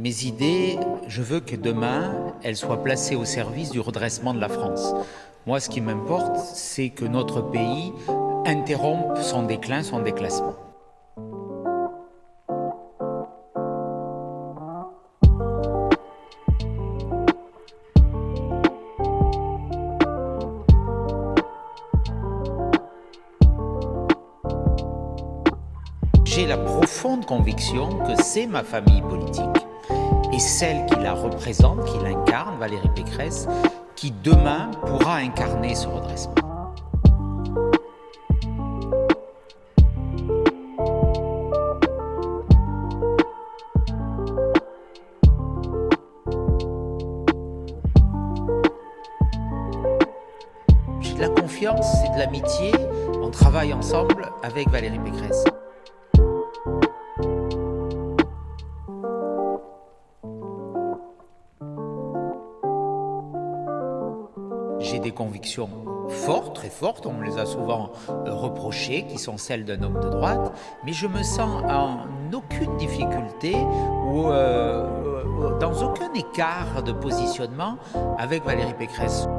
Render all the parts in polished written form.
Mes idées, je veux que demain, elles soient placées au service du redressement de la France. Moi, ce qui m'importe, c'est que notre pays interrompe son déclin, son déclassement. J'ai la profonde conviction que c'est ma famille politique et celle qui la représente, qui l'incarne, Valérie Pécresse, qui demain pourra incarner ce redressement. J'ai de la confiance et de l'amitié, on travaille ensemble avec Valérie Pécresse. J'ai des convictions fortes, très fortes, on me les a souvent reprochées, qui sont celles d'un homme de droite, mais je me sens en aucune difficulté ou dans aucun écart de positionnement avec Valérie Pécresse.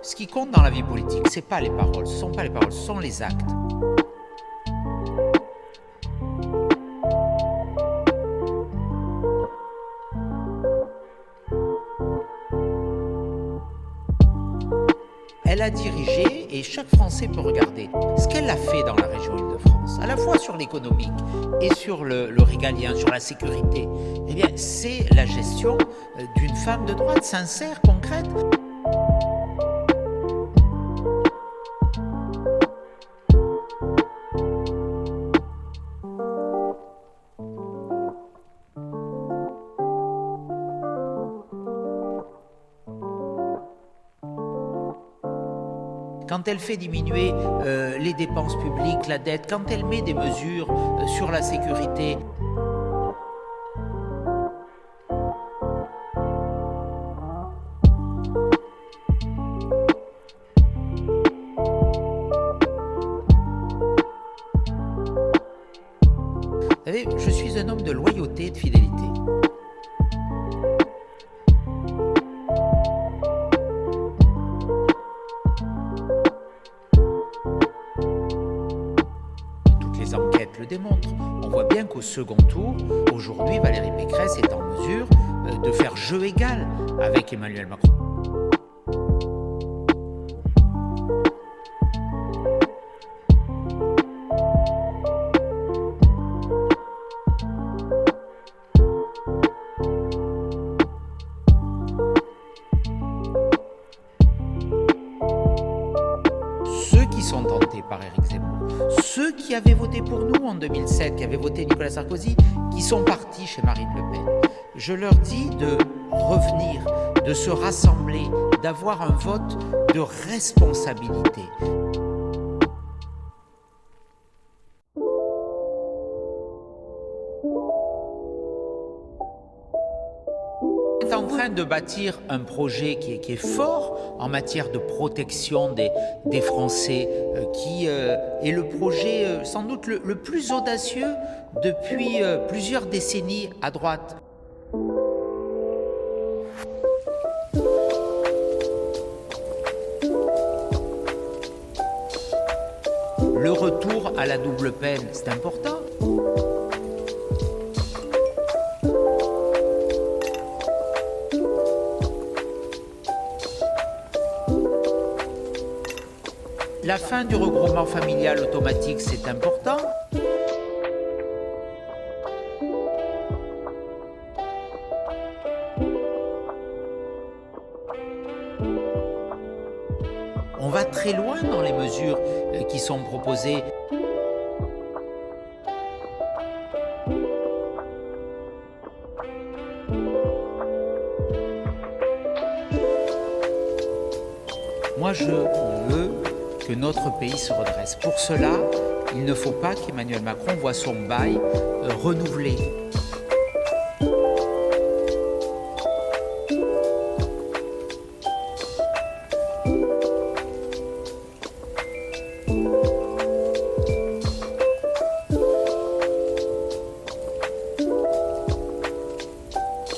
Ce qui compte dans la vie politique, c'est pas les paroles, ce sont pas les paroles, ce sont les actes. Elle a dirigé, et chaque Français peut regarder ce qu'elle a fait dans la région Île-de-France, à la fois sur l'économique et sur le régalien, sur la sécurité. Eh bien, c'est la gestion d'une femme de droite sincère, concrète. Quand elle fait diminuer les dépenses publiques, la dette, quand elle met des mesures sur la sécurité. Vous savez, je suis un homme de loyauté et de fidélité. Les enquêtes le démontrent. On voit bien qu'au second tour, aujourd'hui, Valérie Pécresse est en mesure de faire jeu égal avec Emmanuel Macron. Ceux qui sont tentés par Éric Zemmour, ceux qui avaient voté pour nous en 2007, qui avaient voté Nicolas Sarkozy, qui sont partis chez Marine Le Pen, je leur dis de revenir, de se rassembler, d'avoir un vote de responsabilité. On est en train de bâtir un projet qui est fort en matière de protection des Français, qui est le projet sans doute le plus audacieux depuis plusieurs décennies à droite. Le retour à la double peine, c'est important. La fin du regroupement familial automatique, c'est important. On va très loin dans les mesures qui sont proposées. Moi, je veux que notre pays se redresse. Pour cela, il ne faut pas qu'Emmanuel Macron voie son bail renouvelé.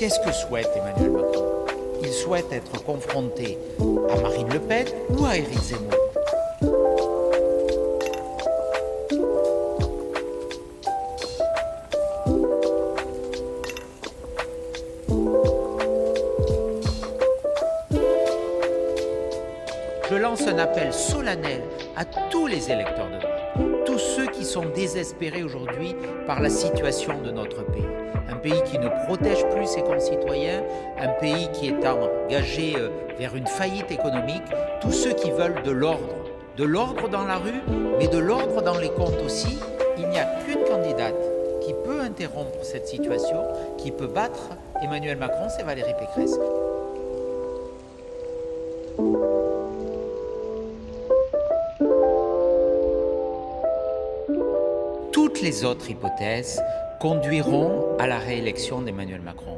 Qu'est-ce que souhaite Emmanuel Macron? Il souhaite être confronté à Marine Le Pen ou à Éric Zemmour. Je lance un appel solennel à tous les électeurs de droite, tous ceux qui sont désespérés aujourd'hui par la situation de notre pays. Un pays qui ne protège plus ses concitoyens, un pays qui est engagé vers une faillite économique, tous ceux qui veulent de l'ordre dans la rue, mais de l'ordre dans les comptes aussi. Il n'y a qu'une candidate qui peut interrompre cette situation, qui peut battre Emmanuel Macron, c'est Valérie Pécresse. Toutes les autres hypothèses conduiront à la réélection d'Emmanuel Macron.